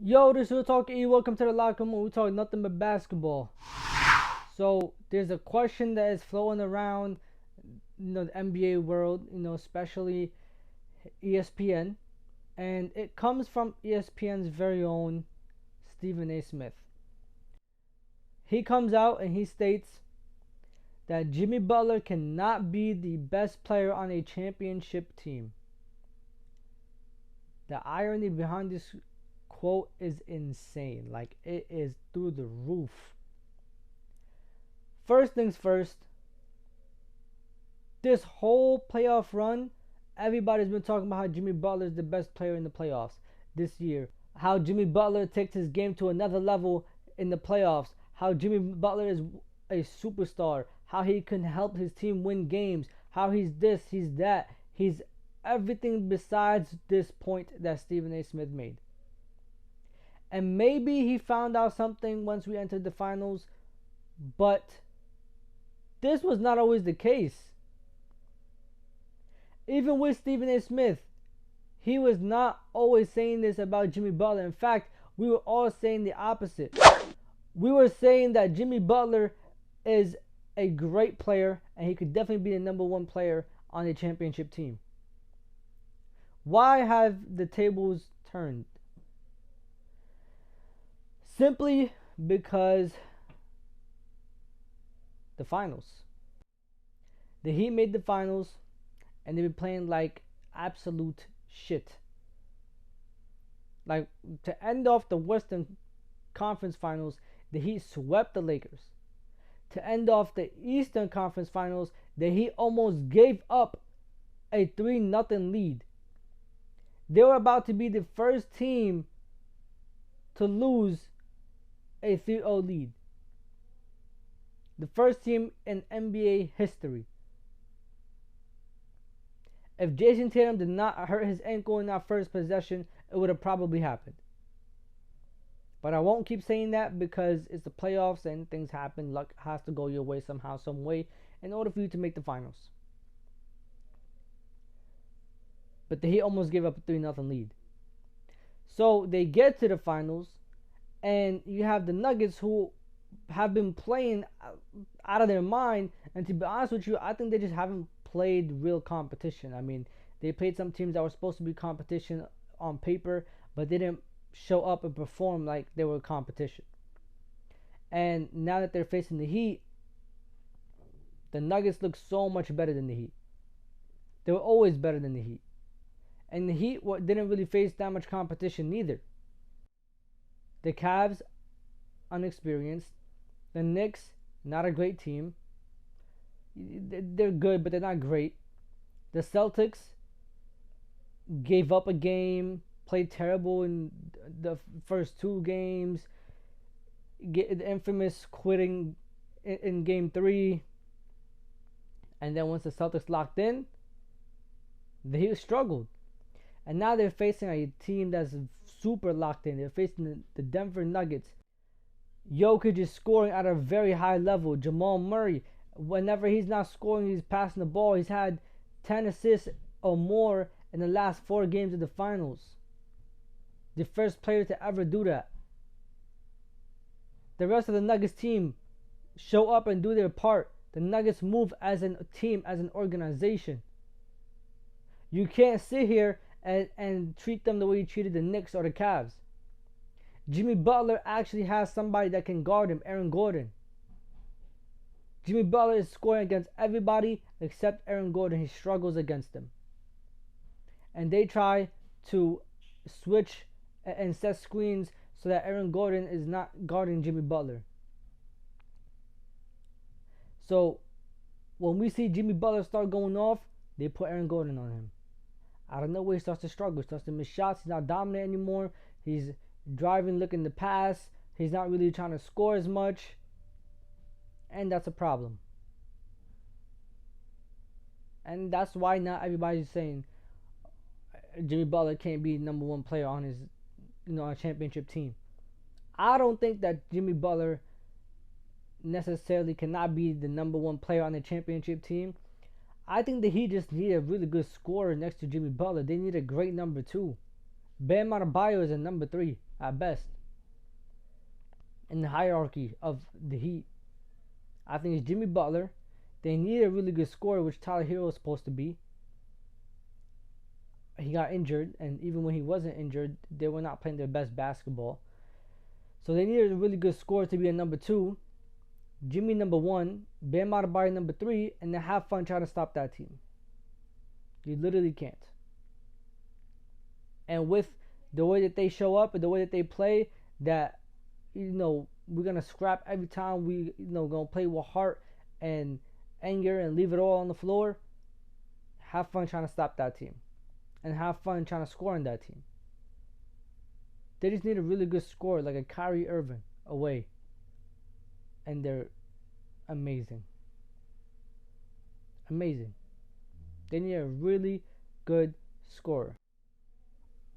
Yo, this is Talk E. Welcome to the Locker Room. We talk nothing but basketball. So there's a question that is flowing around, the NBA world, especially ESPN, and it comes from ESPN's very own Stephen A. Smith. He comes out and he states that Jimmy Butler cannot be the best player on a championship team. The irony behind this quote is insane. Like, it is through the roof. First things first, this whole playoff run, everybody's been talking about how Jimmy Butler is the best player in the playoffs this year. How Jimmy Butler takes his game to another level in the playoffs. How Jimmy Butler is a superstar. How he can help his team win games. How he's this, he's that. He's everything besides this point that Stephen A. Smith made. And maybe he found out something once we entered the finals, but this was not always the case. Even with Stephen A. Smith, he was not always saying this about Jimmy Butler. In fact, we were all saying the opposite. We were saying that Jimmy Butler is a great player and he could definitely be the number one player on a championship team. Why have the tables turned? Simply because the finals. The Heat made the finals and they've been playing like absolute shit. Like, to end off the Western Conference Finals, the Heat swept the Lakers. To end off the Eastern Conference Finals, the Heat almost gave up a 3-0 lead. They were about to be the first team to lose a 3-0 lead. The first team in NBA history. If Jason Tatum did not hurt his ankle in that first possession, it would have probably happened. But I won't keep saying that because it's the playoffs and things happen. Luck has to go your way somehow, some way, in order for you to make the finals. But the Heat almost gave up a 3-0 lead. So they get to the finals, and you have the Nuggets, who have been playing out of their mind. And to be honest with you, I think they just haven't played real competition. I mean, they played some teams that were supposed to be competition on paper, but they didn't show up and perform like they were competition. And now that they're facing the Heat, the Nuggets look so much better than the Heat. They were always better than the Heat. And the Heat didn't really face that much competition neither. The Cavs, unexperienced. The Knicks, not a great team. They're good, but they're not great. The Celtics gave up a game, played terrible in the first two games. The infamous quitting in game 3. And then once the Celtics locked in, the Heat struggled. And now they're facing a team that's super locked in. They're facing the Denver Nuggets. Jokic is scoring at a very high level. Jamal Murray, whenever he's not scoring, he's passing the ball. He's had 10 assists or more in the last 4 games of the finals. The first player to ever do that. The rest of the Nuggets team show up and do their part. The Nuggets move as a team, as an organization. You can't sit here and treat them the way you treated the Knicks or the Cavs. Jimmy Butler actually has somebody that can guard him, Aaron Gordon. Jimmy Butler is scoring against everybody except Aaron Gordon. He struggles against them. And they try to switch and set screens so that Aaron Gordon is not guarding Jimmy Butler. So when we see Jimmy Butler start going off, they put Aaron Gordon on him. Out of nowhere, he starts to struggle. He starts to miss shots. He's not dominant anymore. He's driving, looking to pass. He's not really trying to score as much. And that's a problem. And that's why not everybody's saying Jimmy Butler can't be number one player on his, a championship team. I don't think that Jimmy Butler necessarily cannot be the number one player on the championship team. I think that he just need a really good scorer next to Jimmy Butler. They need a great number 2. Bam Adebayo is a number 3. at best in the hierarchy of the Heat. I think it's Jimmy Butler. They need a really good scorer, which Tyler Hero is supposed to be. He got injured, and even when he wasn't injured, they were not playing their best basketball. So they needed a really good scorer to be a number 2, Jimmy number 1, Bam Adebayo number 3, and then have fun trying to stop that team. You literally can't. And with the way that they show up and the way that they play, that we're gonna scrap every time we gonna play with heart and anger and leave it all on the floor. Have fun trying to stop that team, and have fun trying to score on that team. They just need a really good scorer like a Kyrie Irving away, and they're amazing. Amazing. They need a really good scorer,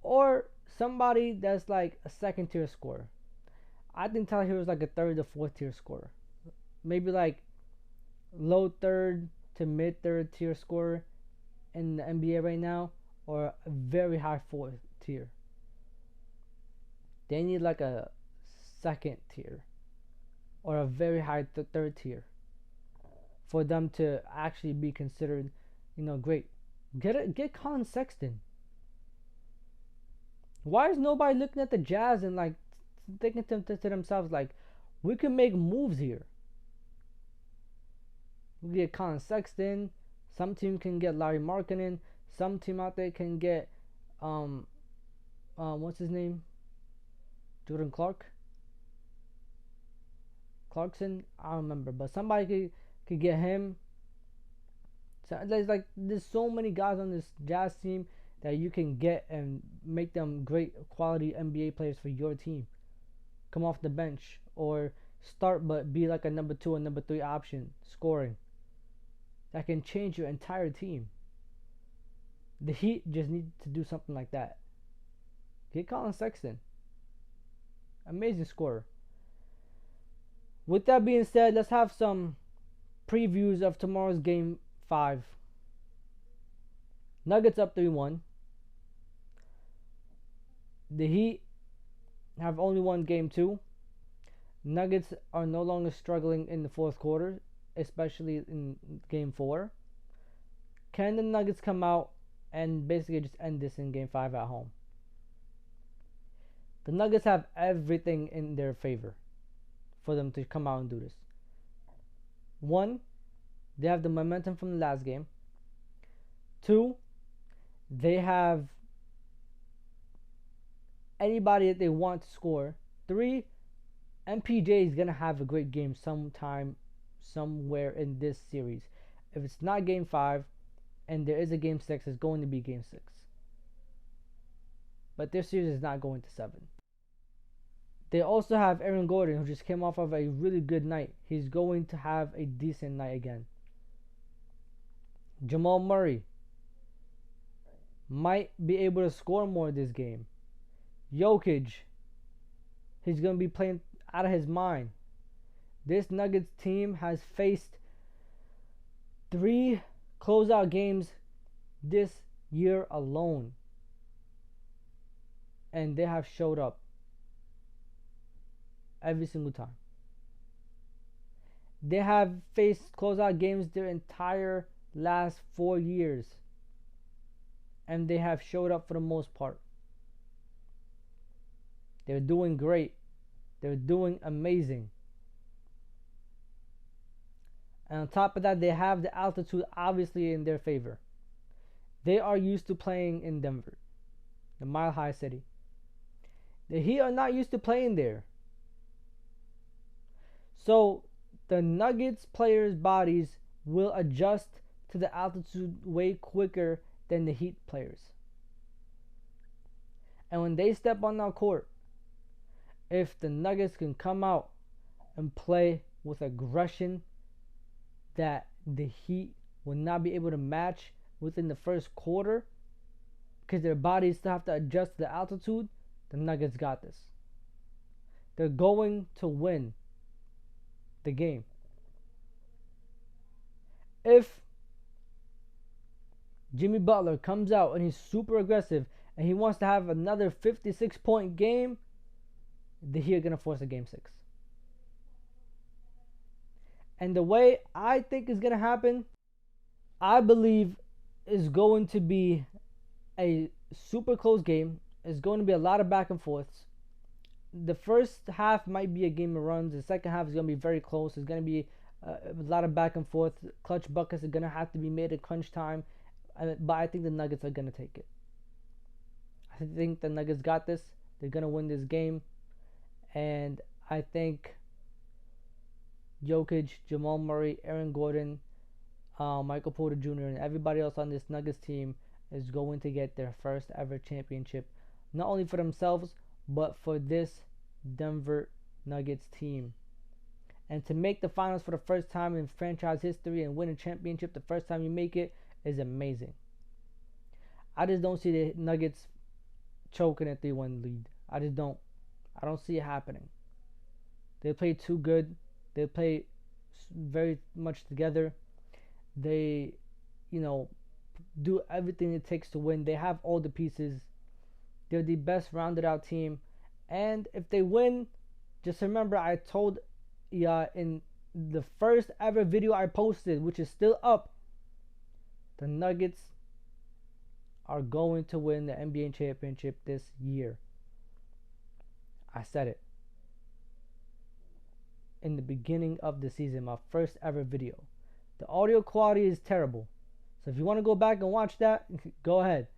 or somebody that's like a second tier scorer. I think Tyler Hero is like a third or fourth tier scorer, maybe like low third to mid third tier scorer in the NBA right now, or a very high fourth tier. They need like a second tier or a very high third tier for them to actually be considered, great. Get Colin Sexton. Why is nobody looking at the Jazz and like thinking to themselves like, we can make moves here? We get Colin Sexton. Some team can get Larry Markkinen. Some team out there can get what's his name? Jordan Clarkson. I don't remember, but somebody could get him. So there's so many guys on this Jazz team that you can get and make them great quality NBA players for your team. Come off the bench or start, but be like a number 2 and number 3 option scoring. That can change your entire team. The Heat just need to do something like that. Get Colin Sexton. Amazing scorer. With that being said, let's have some previews of tomorrow's game 5. Nuggets up 3-1. The Heat have only won game 2. Nuggets are no longer struggling in the fourth quarter, especially in game 4. Can the Nuggets come out and basically just end this in game 5 at home? The Nuggets have everything in their favor for them to come out and do this. 1, they have the momentum from the last game. 2, they have anybody that they want to score. 3, MPJ is going to have a great game sometime, somewhere in this series. If it's not game 5 and there is a game 6, it's going to be game 6. But this series is not going to 7. They also have Aaron Gordon, who just came off of a really good night. He's going to have a decent night again. Jamal Murray might be able to score more this game. Jokic, he's going to be playing out of his mind. This Nuggets team has faced 3 closeout games this year alone, and they have showed up every single time. They have faced closeout games their entire last 4 years, and they have showed up for the most part. They're doing great. They're doing amazing. And on top of that, they have the altitude obviously in their favor. They are used to playing in Denver, the Mile High City. The Heat are not used to playing there. So the Nuggets players' bodies will adjust to the altitude way quicker than the Heat players. And when they step on that court, if the Nuggets can come out and play with aggression that the Heat will not be able to match within the first quarter, because their bodies still have to adjust to the altitude, the Nuggets got this. They're going to win the game. If Jimmy Butler comes out and he's super aggressive and he wants to have another 56-point game, the Heat are going to force a Game 6. And the way I think is going to happen, I believe is going to be a super close game. It's going to be a lot of back and forths. The first half might be a game of runs. The second half is going to be very close. It's going to be a lot of back and forth. Clutch buckets are going to have to be made at crunch time. But I think the Nuggets are going to take it. I think the Nuggets got this. They're going to win this game. And I think Jokic, Jamal Murray, Aaron Gordon, Michael Porter Jr., and everybody else on this Nuggets team is going to get their first ever championship. Not only for themselves, but for this Denver Nuggets team. And to make the finals for the first time in franchise history and win a championship the first time you make it is amazing. I just don't see the Nuggets choking a 3-1 lead. I just don't. I don't see it happening. They play too good. They play very much together. They, do everything it takes to win. They have all the pieces. They're the best rounded out team. And if they win, just remember I told you in the first ever video I posted, which is still up, the Nuggets are going to win the NBA championship this year. I said it in the beginning of the season, my first ever video. The audio quality is terrible, so if you want to go back and watch that, go ahead.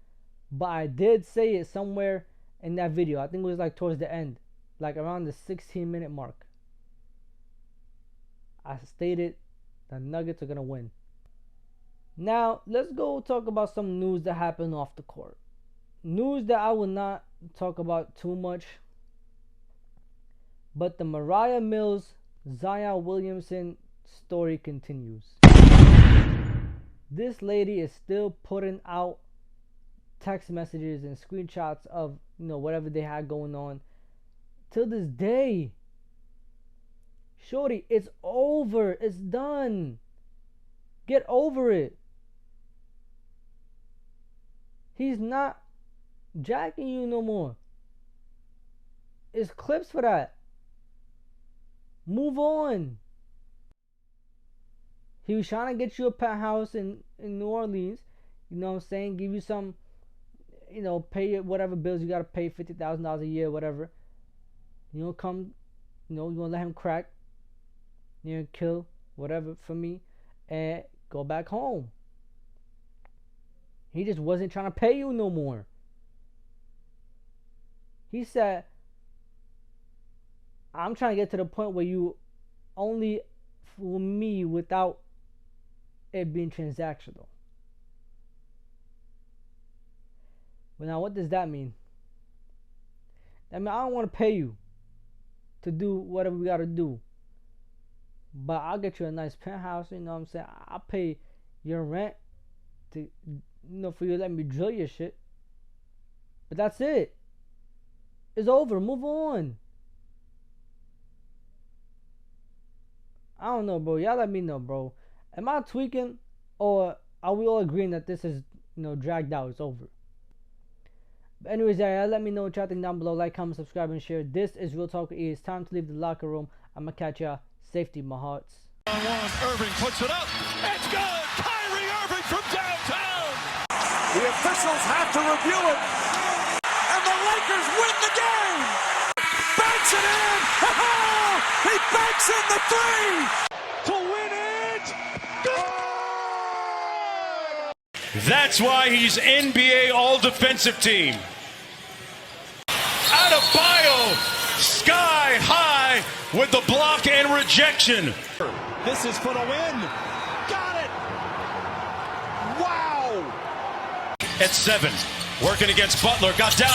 But I did say it somewhere in that video. I think it was like towards the end, like around the 16-minute mark. I stated the Nuggets are going to win. Now, let's go talk about some news that happened off the court. News that I will not talk about too much. But the Moriah Mills, Zion Williamson story continues. This lady is still putting out text messages and screenshots of, whatever they had going on. Till this day. Shorty, it's over. It's done. Get over it. He's not jacking you no more. It's clips for that. Move on. He was trying to get you a penthouse in New Orleans. You know what I'm saying? Give you some, pay whatever bills you got to pay, $50,000 a year, whatever. You don't come, you're going to let him crack. You're going to kill whatever for me and go back home. He just wasn't trying to pay you no more. He said, I'm trying to get to the point where you only for me without it being transactional. Well, now what does that mean? I mean, I don't want to pay you to do whatever we got to do. But I'll get you a nice penthouse, you know what I'm saying? I'll pay your rent to, for you to let me drill your shit. But that's it. It's over. Move on. I don't know, bro. Y'all let me know, bro. Am I tweaking, or are we all agreeing that this is, dragged out? It's over. But anyways, y'all let me know what y'all think down below. Like, comment, subscribe, and share. This is Real Talk E. It's time to leave the locker room. I'm going to catch y'all. Safety, my hearts. Irving puts it up. It's good. Kyrie Irving from downtown. The officials have to review it. And the Lakers win the game. Banks it in. He banks in the three. To win it. Good. That's why he's NBA All-Defensive Team. Adebayo, sky high with the block and rejection. This is for the win. Got it. Wow. At 7, working against Buttler, got down.